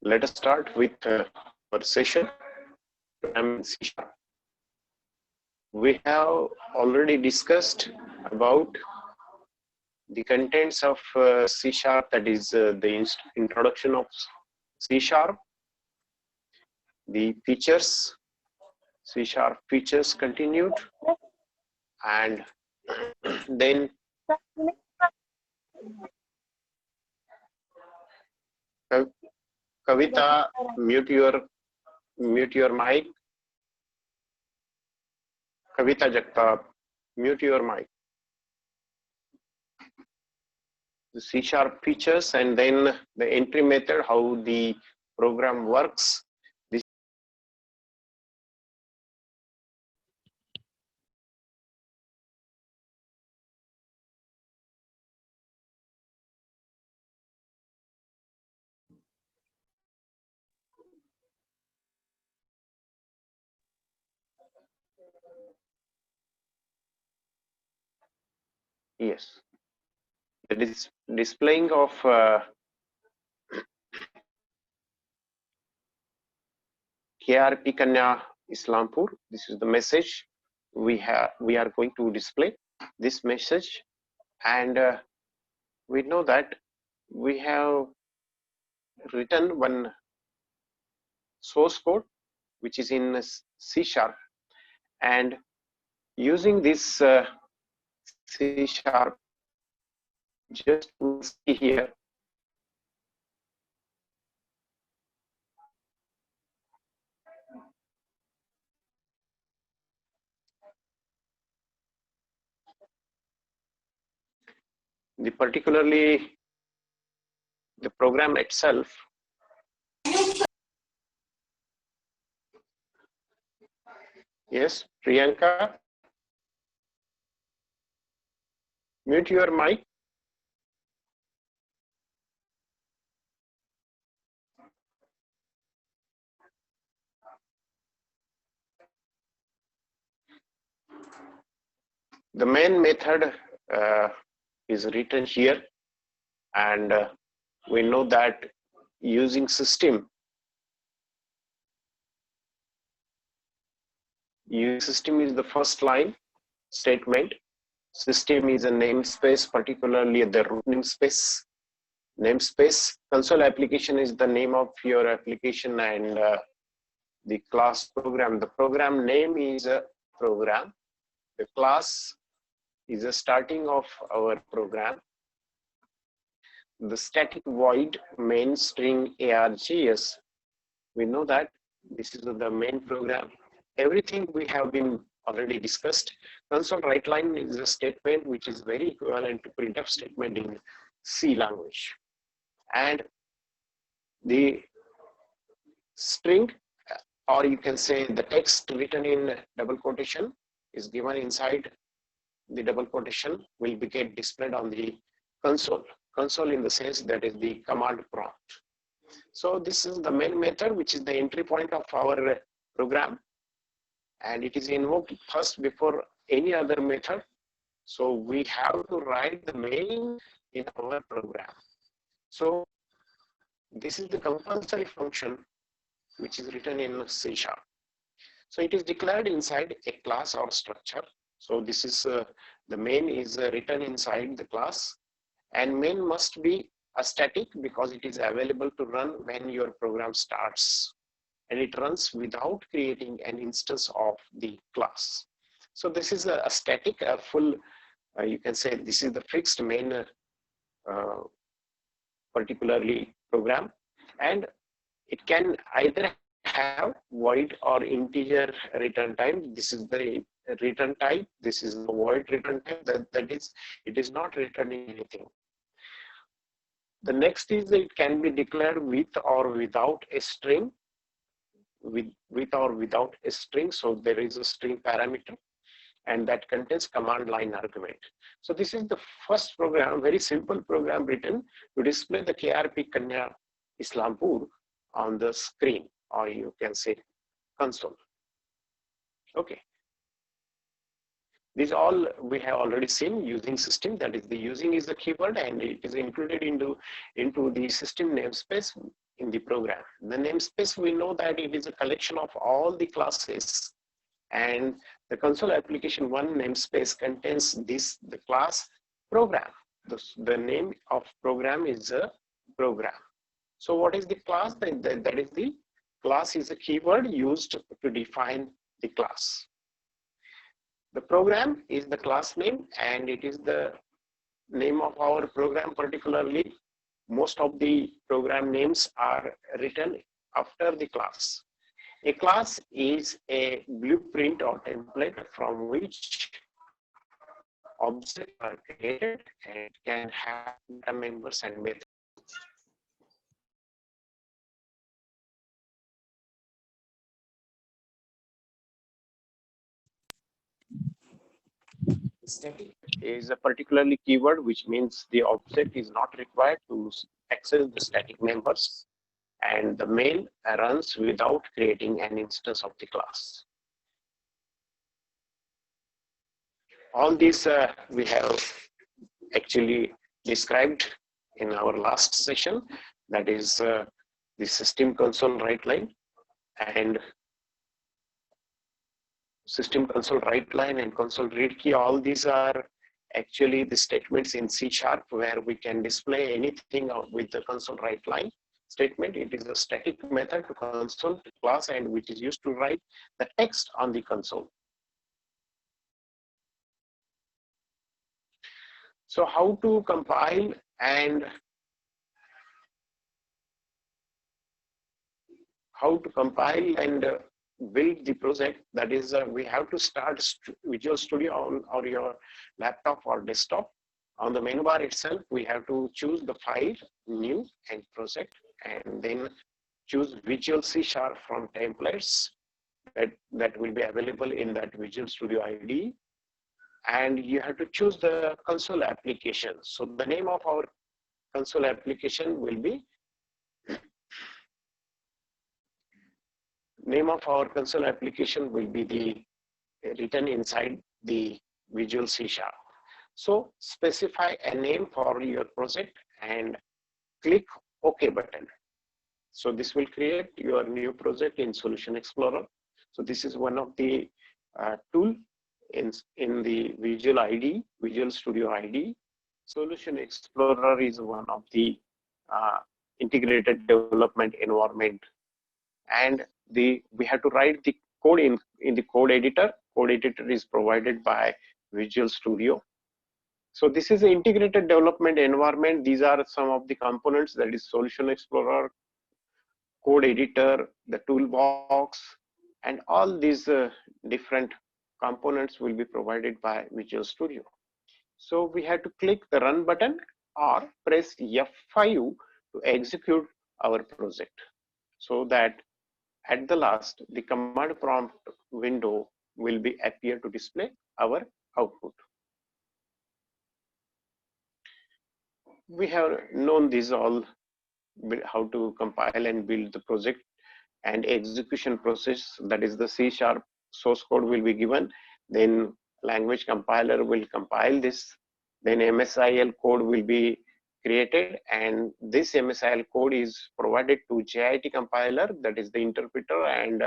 let us start with our session. We have already discussed about the contents of C#, that is the introduction of C#, the features, C# features continued, and then Kavita, mute your mic. Kavita Jagtap, mute your mic. The C# features and then the entry method, how the program works. Yes, the displaying of KRP Kanya Islampur. This is the message we are going to display this message, and we know that we have written one source code which is in C#, and using this C#, just see here. Particularly the program itself. Yes, Priyanka, mute your mic. The main method is written here, and we know that using system is the first line statement. System is a namespace, particularly the root namespace. Console application is the name of your application, and the class program. The program name is a program. The class is a starting of our program. The static void main string args. We know that this is the main program. Everything we have been already discussed. Console write line is a statement which is very equivalent to printf statement in C language. And the string, or you can say the text written in double quotation, is given inside the double quotation will be get displayed on the console. Console in the sense that is the command prompt. So this is the main method, which is the entry point of our program, and it is invoked first before any other method. So we have to write the main in our program. So this is the compulsory function which is written in C#. So it is declared inside a class or structure. So this is the main is written inside the class, and main must be a static because it is available to run when your program starts, and it runs without creating an instance of the class. So this is a static, a full, you can say this is the fixed main particularly program, and it can either have void or integer return type. This is the return type. This is the void return type. That is, it is not returning anything. The next is that it can be declared with or without a string. With or without a string. So there is a string parameter, and that contains command line argument. So this is the first program, very simple program written to display the KRP Kanya Islampur on the screen, or you can say console. Okay. These all we have already seen using system, that is the using is the keyword and it is included into the system namespace in the program. The namespace, we know that it is a collection of all the classes, and the console application one namespace contains the class program. The name of program is a program. So what is the class? That is the class is a keyword used to define the class. The program is the class name and it is the name of our program. Particularly, most of the program names are written after the class. A class is a blueprint or template from which objects are created and can have data members and methods. Static is a particularly keyword, which means the object is not required to access the static members, and the main runs without creating an instance of the class. All these we have actually described in our last session, that is the system console write line and system console write line and console read key. All these are actually the statements in C# where we can display anything with the console write line statement. It is a static method to console class and which is used to write the text on the console. So how to compile and build the project? That is, we have to start Visual Studio on your laptop or desktop. On the menu bar itself, we have to choose the file, new and project, and then choose Visual C# from templates that will be available in that Visual Studio IDE. And you have to choose the console application. So the name of our console application will be written inside the Visual C#. So specify a name for your project and click OK button. So this will create your new project in Solution Explorer. So this is one of the tool in the Visual IDE, Visual Studio IDE. Solution Explorer is one of the integrated development environment, and we have to write the code in the code editor. Code editor is provided by Visual Studio. So this is an integrated development environment. These are some of the components, that is Solution Explorer, code editor, the toolbox, and all these different components will be provided by Visual Studio. So we have to click the run button or press F5 to execute our project, so that at the last the command prompt window will be appear to display our output. We have known these all, how to compile and build the project and execution process. That is the C# source code will be given, then language compiler will compile this, then MSIL code will be created, and this MSIL code is provided to JIT compiler, that is the interpreter, and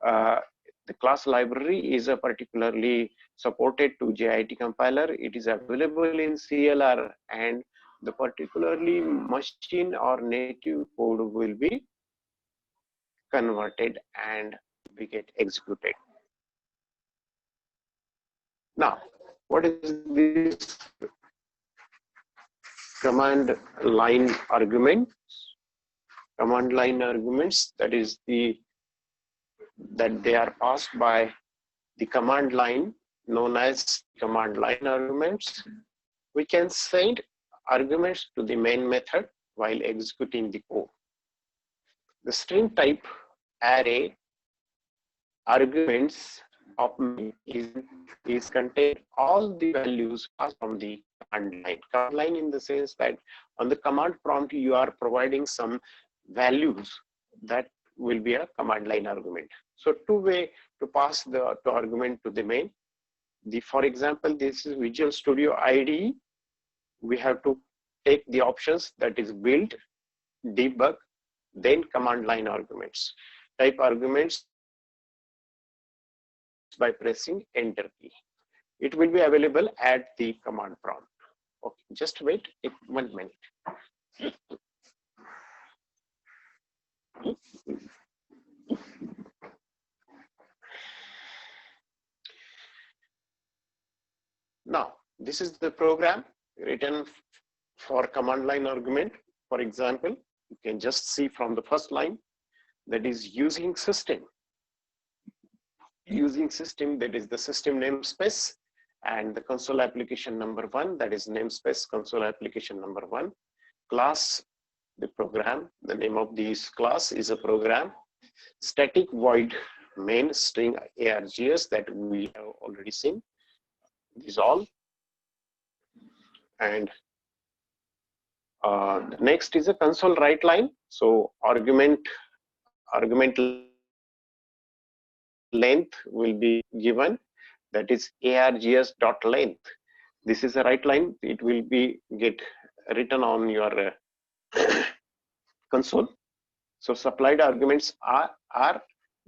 the class library is particularly supported to JIT compiler. It is available in CLR, and the particularly machine or native code will be converted and we get executed. Now, what is this command line argument? Command line arguments, that is that they are passed by the command line known as command line arguments. We can send arguments to the main method while executing the code. The string type array arguments of main is contain all the values passed from the command line. Command line in the sense that on the command prompt you are providing some values that will be a command line argument. So two ways to pass the argument to the main. For example, this is Visual Studio IDE. We have to take the options, that is build, debug, then command line arguments. Type arguments by pressing enter key. It will be available at the command prompt. Okay, just wait 1 minute. Now, this is the program written for command line argument. For example, you can just see from the first line, that is using system. Using system, that is the system namespace, and the console application number 1, that is namespace console application number 1. Class, the program, the name of this class is a program. Static void main string args, that we have already seen. This all. And next is a console write line. So argument length will be given, that is args.length. This is a write line. It will be get written on your console. So supplied arguments are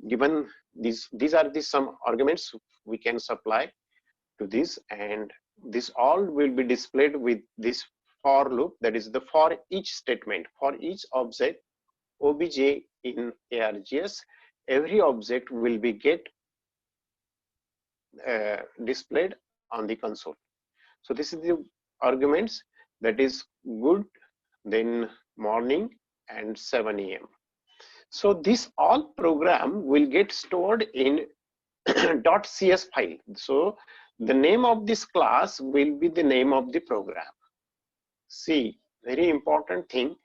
given. These are the some arguments we can supply to this, and this all will be displayed with this for loop, that is the for each statement. For each object obj in args, every object will be get displayed on the console. So this is the arguments, that is good, then morning, and 7 AM. So this all program will get stored in .cs file. So the name of this class will be the name of the program. See, very important thing,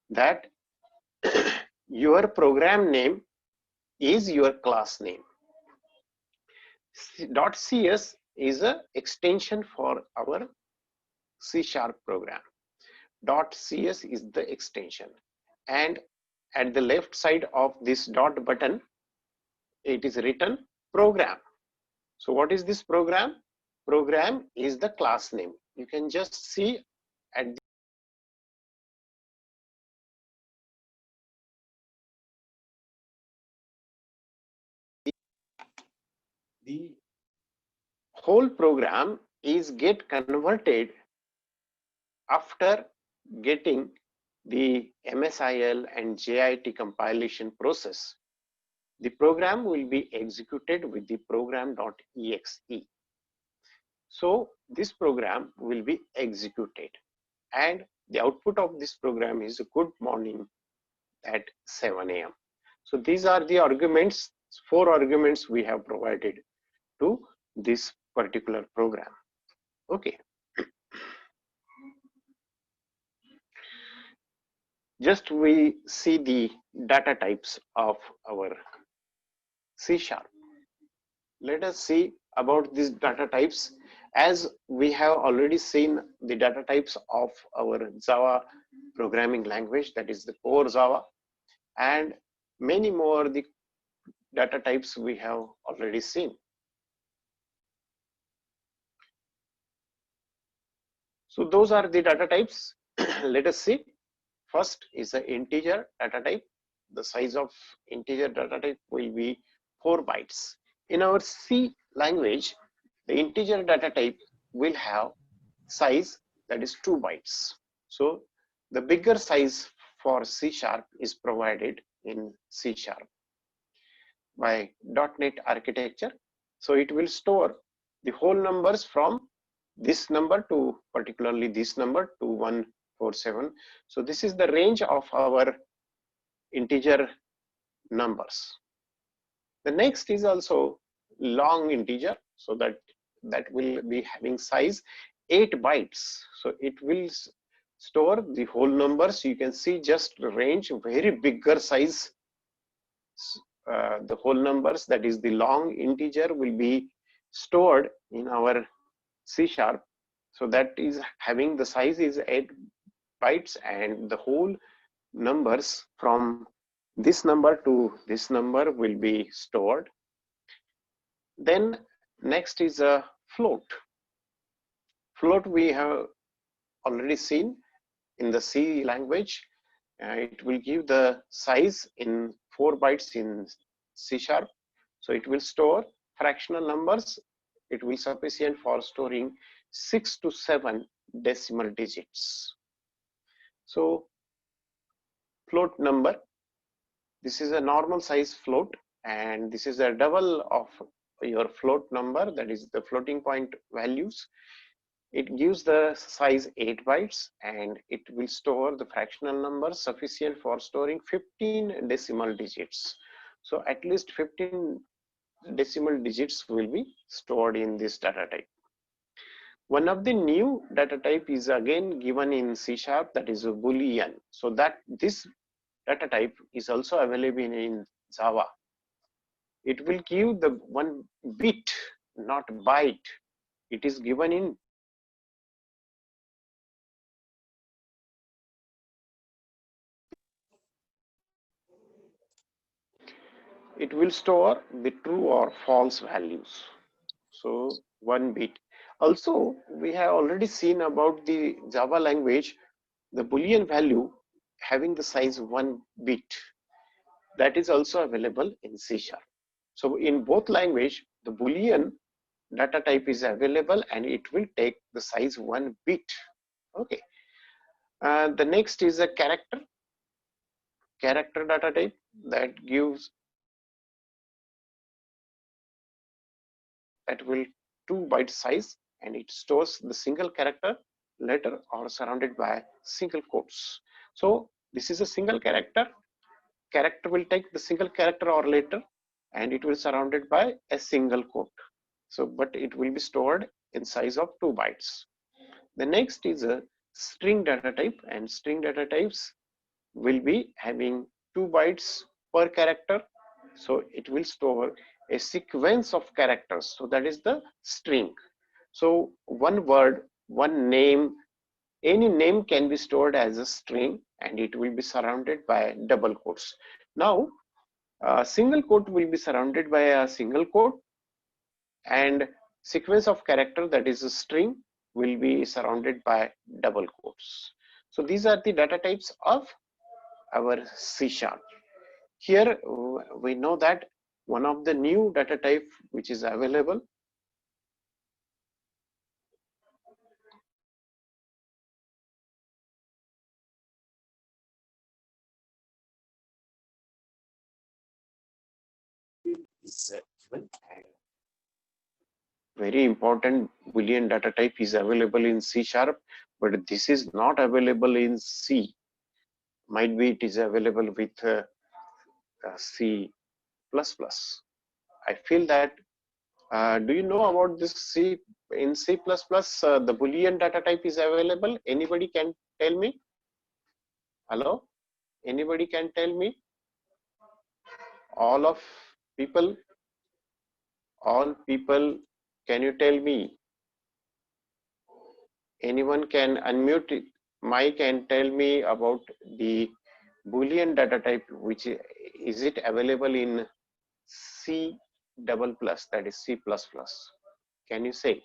that your program name is your class name. .cs is a extension for our C# program. .cs is the extension, and at the left side of this dot button, it is written program. So what is this program? Program is the class name. You can just see at the whole program is get converted after getting the MSIL and JIT compilation process. The program will be executed with the program.exe. So this program will be executed, and the output of this program is a good morning at 7 AM. So these are the arguments, 4 arguments we have provided to this particular program. Okay. Just we see the data types of our C#. Let us see about these data types. As we have already seen the data types of our Java programming language, that is the core Java, and many more the data types we have already seen. So those are the data types. Let us see. First is the integer data type. The size of integer data type will be 4 bytes. In our C language, the integer data type will have size, that is 2 bytes. So the bigger size for C# is provided in C# by .NET architecture. So it will store the whole numbers from this number to particularly this number to 147. So this is the range of our integer numbers. The next is also long integer, so that will be having size 8 bytes. So it will store the whole numbers. You can see just range very bigger size. The whole numbers, that is the long integer, will be stored in our C#. So that is having the size is 8 bytes, and the whole numbers from this number to this number will be stored. Then next is a float. Float we have already seen in the C language. It will give the size in 4 bytes in C#. So it will store fractional numbers. It will sufficient for storing 6 to 7 decimal digits. So float number, this is a normal size float, and this is a double of your float number, that is the floating point values. It gives the size 8 bytes, and it will store the fractional number sufficient for storing 15 decimal digits. So at least 15 decimal digits will be stored in this data type. One of the new data type is again given in C#, that is a Boolean. So that this data type is also available in Java. It will give the one bit, not byte. It is given in it will store the true or false values. So 1 bit. Also, we have already seen about the Java language, the Boolean value having the size 1 bit. That is also available in C#. So in both language, the Boolean data type is available, and it will take the size 1 bit. Okay. The next is a character data type that gives, that will 2 byte size, and it stores the single character, letter, or surrounded by single quotes. So this is a single character will take the single character or letter, and it will surrounded by a single quote. So but it will be stored in size of 2 bytes. The next is a string data type, and string data types will be having 2 bytes per character. So it will store a sequence of characters. So that is the string. So one word, one name, any name can be stored as a string, and it will be surrounded by double quotes. Now, a single quote will be surrounded by a single quote, and sequence of character, that is a string, will be surrounded by double quotes. So these are the data types of our C#. Here we know that one of the new data type which is available is very important Boolean data type is available in C#, but this is not available in C. Might be it is available with C++. I feel that, do you know about this C? In C++, the Boolean data type is available. Anybody can tell me? Hello? Anybody can tell me? All people, can you tell me? Anyone can unmute it, mic, and tell me about the Boolean data type, which is it available in C++, that is C++? Can you say?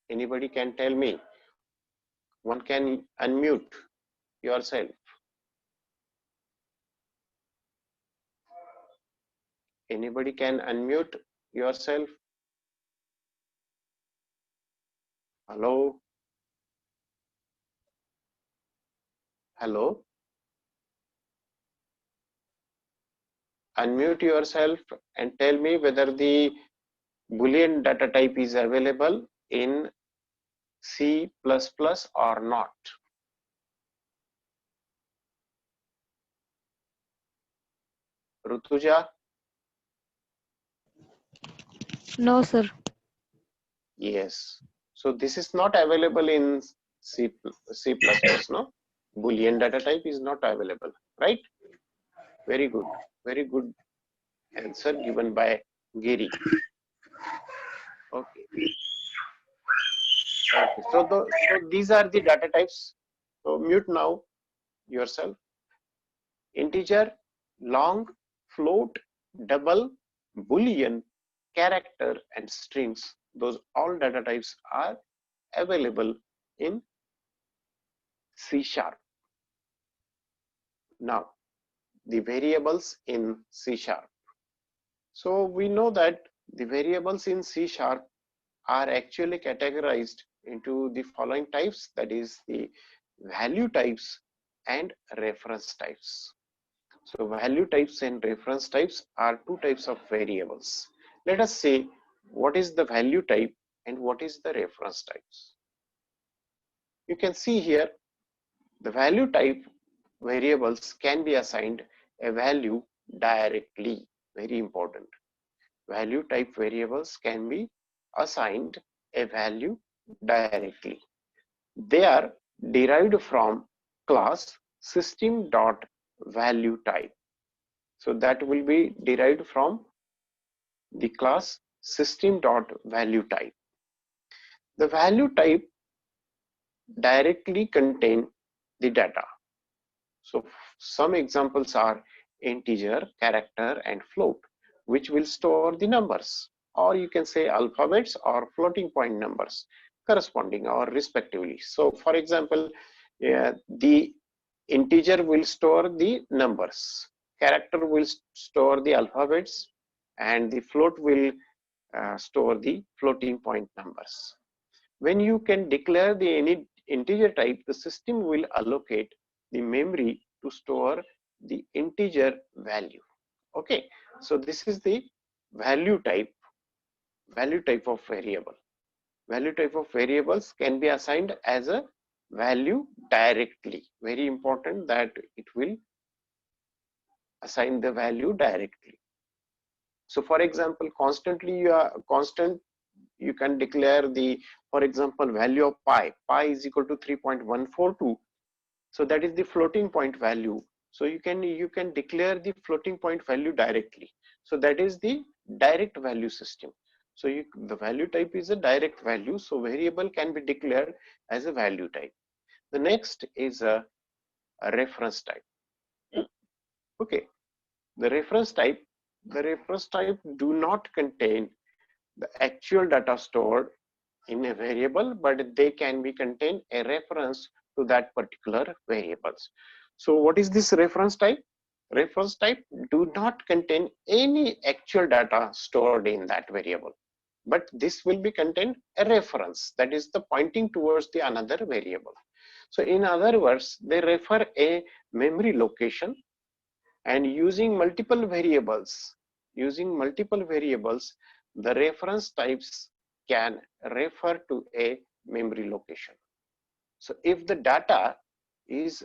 Anybody can tell me? One can unmute yourself. Anybody can unmute yourself? Hello? Hello? Unmute yourself and tell me whether the Boolean data type is available in C++ or not. Rutuja? No, sir. Yes. So this is not available in C++, no? Boolean data type is not available, right? Very good. Very good answer given by Giri. Okay. Okay. So these are the data types. So mute now yourself. Integer, long, float, double, Boolean, character and strings, those all data types are available in C#. Now, the variables in C#. So we know that the variables in C# are actually categorized into the following types, that is the value types and reference types. So value types and reference types are two types of variables. Let us see what is the value type and what is the reference types. You can see here the value type variables can be assigned a value directly. Very important. Value type variables can be assigned a value directly. They are derived from class system.valueType. So that will be derived from the class system.valueType. The value type directly contain the data. So some examples are integer, character, and float, which will store the numbers, or you can say alphabets or floating point numbers corresponding or respectively. So for example, the integer will store the numbers, character will store the alphabets, and the float will store the floating point numbers. When you can declare the any integer type, the system will allocate the memory to store the integer value. Okay, so this is the value type of variable. Value type of variables can be assigned as a value directly. Very important that it will assign the value directly. So for example, you can declare the, for example, value of pi is equal to 3.142. So that is the floating point value. So you can declare the floating point value directly. So that is the direct value system. So the value type is a direct value. So variable can be declared as a value type. The next is a reference type. Okay, the reference type do not contain the actual data stored in a variable, but they can be contain a reference to that particular variables. So what is this reference type? Reference type do not contain any actual data stored in that variable, but this will be contain a reference, that is the pointing towards the another variable. So in other words, they refer a memory location, and using multiple variables, the reference types can refer to a memory location. So if the data is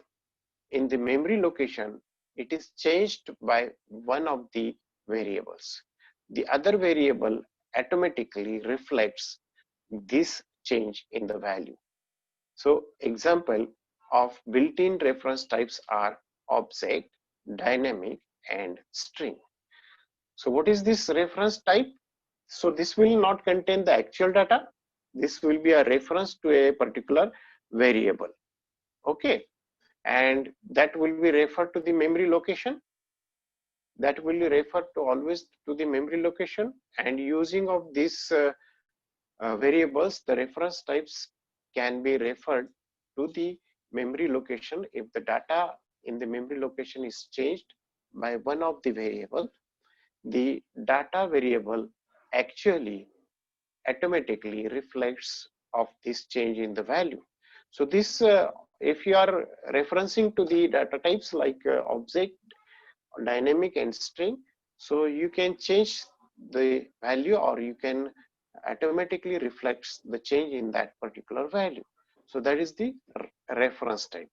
in the memory location, it is changed by one of the variables. The other variable automatically reflects this change in the value. So example of built-in reference types are object, dynamic, and string. So what is this reference type? So this will not contain the actual data. This will be a reference to a particular variable. Okay, and that will be referred to the memory location. That will be referred to always to the memory location, and using of these variables, the reference types can be referred to the memory location if the data in the memory location is changed by one of the variable. The data variable actually automatically reflects of this change in the value. So this if you are referencing to the data types like object, dynamic, and string, so you can change the value, or you can automatically reflects the change in that particular value. So that is the reference type.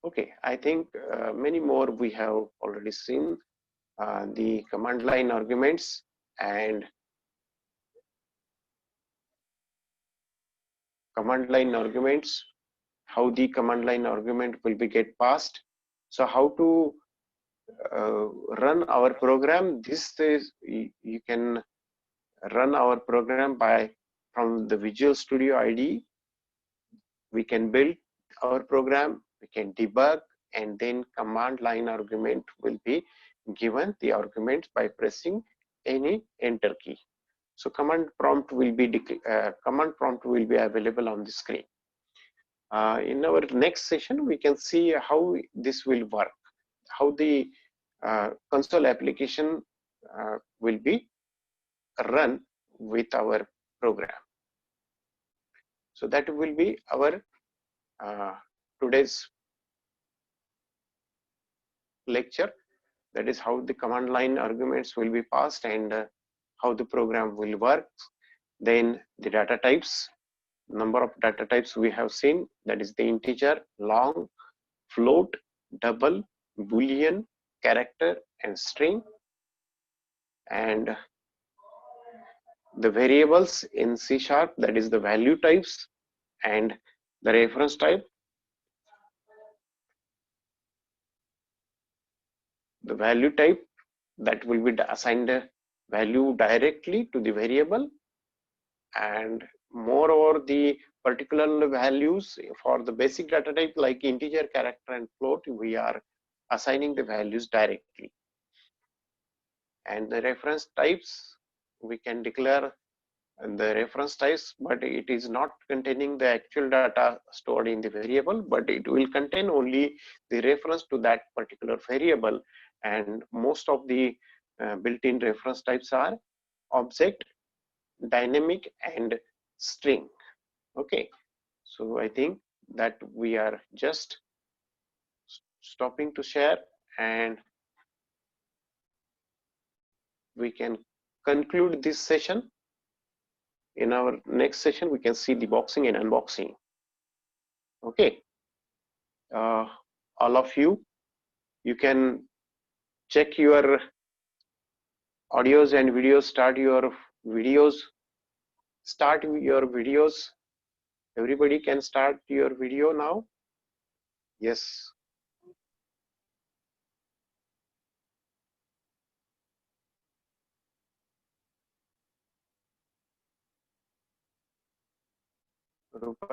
Okay, I think many more we have already seen. The command line arguments and how the command line argument will be get passed. So how to run our program? This is, you can run our program by from the Visual Studio IDE. We can build our program, we can debug and then command line argument will be given the arguments by pressing any enter key. So command prompt will be available on the screen. In our next session, we can see how this will work, how the console application will be run with our program. So that will be our today's lecture. That is how the command line arguments will be passed and how the program will work. Then the data types, number of data types we have seen, that is the integer, long, float, double, boolean, character and string, and the variables in C#, that is the value types and the reference type. The value type, that will be assigned a value directly to the variable, and moreover the particular values for the basic data type like integer, character and float, we are assigning the values directly. And the reference types, we can declare the reference types, but it is not containing the actual data stored in the variable, but it will contain only the reference to that particular variable. And most of the built-in reference types are object, dynamic and string. Okay, so I think that we are just stopping to share, and we can conclude this session. In our next session, we can see deboxing and unboxing. Okay, all of you can check your audios and videos, start your videos. Everybody can start your video now. Yes. Rupa